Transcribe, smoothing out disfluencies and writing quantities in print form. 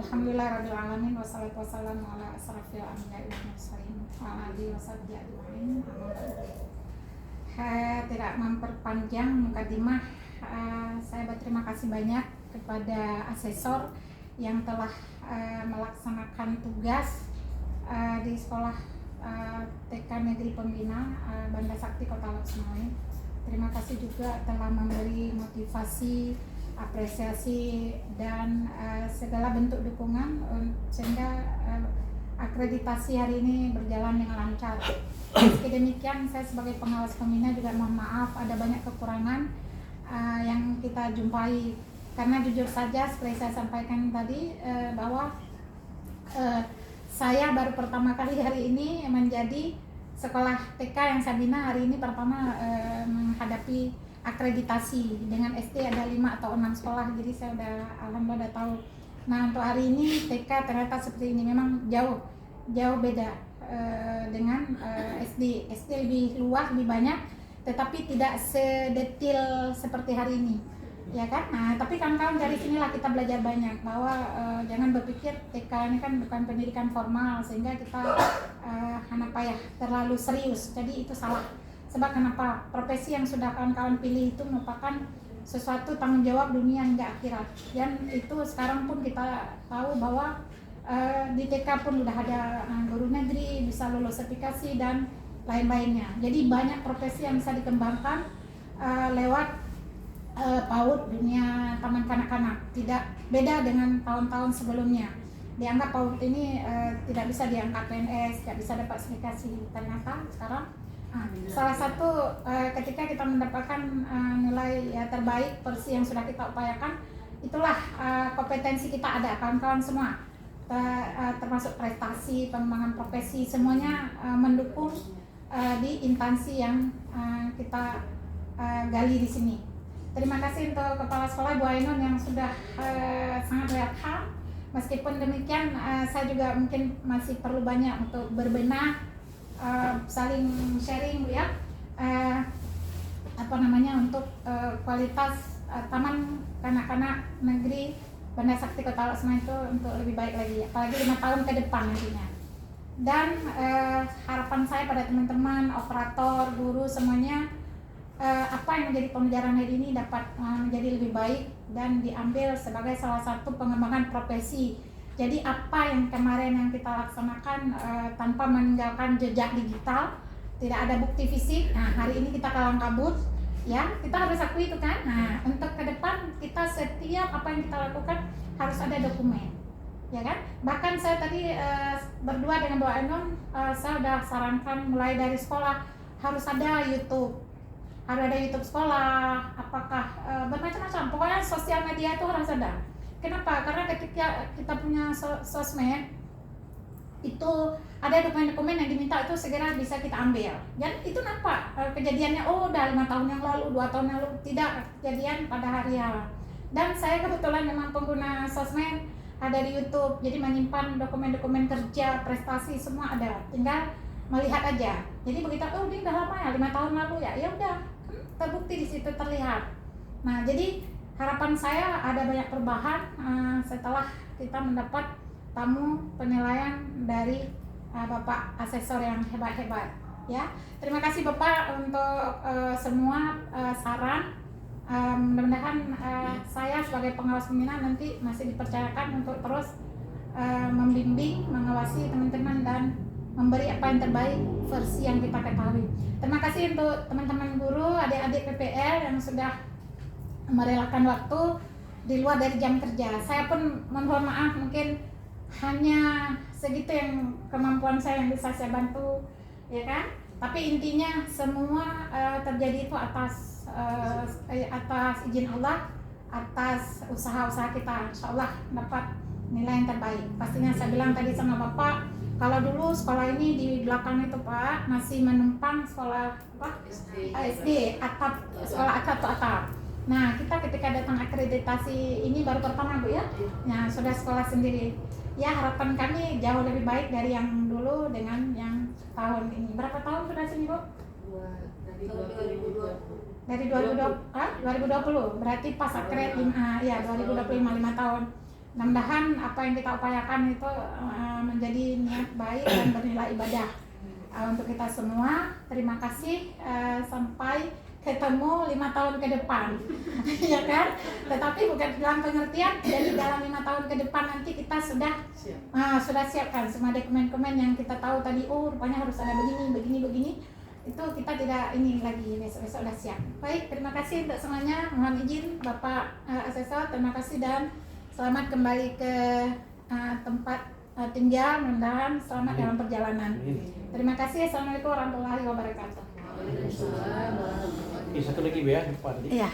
Alhamdulillah rabbil alamin wassalatu wassalamu ala asrafil anbiya'i wal mursalin wa ala alihi washabbihi ajmain. Tidak memperpanjang mukadimah, saya berterima kasih banyak kepada asesor yang telah melaksanakan tugas di sekolah TK Negeri Pembina Banda Sakti Kota Loksmawe. Terima kasih juga telah memberi motivasi, apresiasi dan segala bentuk dukungan sehingga akreditasi hari ini berjalan dengan lancar. Meski demikian, saya sebagai pengawas pembina juga mohon maaf ada banyak kekurangan yang kita jumpai, karena jujur saja seperti saya sampaikan tadi bahwa saya baru pertama kali hari ini menjadi sekolah TK yang saya bina hari ini pertama menghadapi akreditasi. Dengan SD ada 5 atau 6 sekolah, jadi saya alhamdulillah udah tahu. Nah, untuk hari ini TK ternyata seperti ini, memang jauh beda dengan SD. SD lebih luas, lebih banyak, tetapi tidak sedetil seperti hari ini, ya kan? Nah, tapi kawan-kawan dari sinilah kita belajar banyak bahwa jangan berpikir TK ini kan bukan pendidikan formal sehingga kita terlalu serius. Jadi itu salah. Sebab kenapa? Profesi yang sudah kawan-kawan pilih itu merupakan sesuatu tanggung jawab dunia hingga akhirat. Dan itu sekarang pun kita tahu bahwa di TK pun udah ada guru negeri, bisa lulus sertifikasi dan lain-lainnya. Jadi banyak profesi yang bisa dikembangkan lewat PAUD dunia taman kanak-kanak. Tidak beda dengan tahun-tahun sebelumnya. Dianggap PAUD ini tidak bisa diangkat PNS, tidak bisa dapat sertifikasi. Ternyata sekarang salah satu ketika kita mendapatkan nilai terbaik versi yang sudah kita upayakan, itulah kompetensi kita ada, kawan-kawan semua, termasuk prestasi, pengembangan profesi, semuanya mendukung di instansi yang kita gali di sini. Terima kasih untuk Kepala Sekolah Bu Ainun yang sudah sangat welcome. Meskipun demikian, saya juga mungkin masih perlu banyak untuk berbenah, saling sharing ya, untuk kualitas taman kanak-kanak negeri Banda Sakti Kota Loksmawe itu untuk lebih baik lagi, apalagi 5 tahun ke depan nantinya. Dan harapan saya pada teman-teman, operator, guru semuanya, apa yang menjadi pembelajaran hari ini dapat menjadi lebih baik dan diambil sebagai salah satu pengembangan profesi. Jadi apa yang kemarin yang kita laksanakan tanpa meninggalkan jejak digital, tidak ada bukti fisik. Nah, hari ini kita kalang kabut, ya, kita harus akui itu kan. Nah, untuk ke depan kita setiap apa yang kita lakukan harus ada dokumen, ya kan. Bahkan saya tadi berdua dengan Bu Ainun, saya sudah sarankan mulai dari sekolah harus ada YouTube. Harus ada YouTube sekolah, apakah bermacam-macam. Pokoknya sosial media itu harus ada. Kenapa? Karena ketika kita punya sosmed itu ada dokumen-dokumen yang diminta itu segera bisa kita ambil. Dan itu kenapa? Kejadiannya udah 5 tahun yang lalu, 2 tahun yang lalu, tidak kejadian pada hari ya. Dan saya kebetulan memang pengguna sosmed, ada di YouTube, jadi menyimpan dokumen-dokumen kerja, prestasi semua ada. Tinggal melihat aja. Jadi begitu, oh ini udah lama ya, 5 tahun lalu ya, ya udah terbukti di situ terlihat. Nah, jadi harapan saya ada banyak perubahan setelah kita mendapat tamu penilaian dari Bapak asesor yang hebat-hebat, ya. Terima kasih Bapak untuk semua saran. Mudah-mudahan saya sebagai pengawas pembina nanti masih dipercayakan untuk terus membimbing, mengawasi teman-teman dan memberi apa yang terbaik versi yang kita ketahui. Terima kasih untuk teman-teman guru, adik-adik PPL yang sudah merelakan waktu di luar dari jam kerja. Saya pun mohon maaf, mungkin hanya segitu yang kemampuan saya yang bisa saya bantu, ya kan. Tapi intinya semua terjadi itu atas izin Allah, atas usaha-usaha kita. Insya Allah dapat nilai yang terbaik. Pastinya saya bilang tadi sama Bapak, kalau dulu sekolah ini di belakang itu Pak masih menumpang sekolah SD atap, sekolah atap atau atap. Nah, kita ketika datang akreditasi ini baru pertama Bu ya, nah sudah sekolah sendiri. Ya, harapan kami jauh lebih baik dari yang dulu dengan yang tahun ini. Berapa tahun sudah sini Bu? Dari 2020. Dari 2020, berarti pas akred 2025, 5 tahun. Mudah-mudahan apa yang kita upayakan itu menjadi niat baik dan bernilai ibadah untuk kita semua. Terima kasih, sampai ketemu 5 tahun ke depan. Ya kan? Tetapi bukan dalam pengertian jadi dalam 5 tahun ke depan nanti kita sudah siapkan semua dokumen-dokumen yang kita tahu tadi, rupanya harus ada begini. Itu kita tidak ini lagi, besok-besok sudah siap. Baik, terima kasih untuk semuanya. Mohon izin Bapak Asesor, terima kasih dan selamat kembali ke tempat tinggal. Mudah-mudahan selamat dalam perjalanan. Terima kasih. Assalamualaikum warahmatullahi wabarakatuh. Waalaikumsalam warahmatullahi wabarakatuh. Satu lagi ya, Pak. Iya.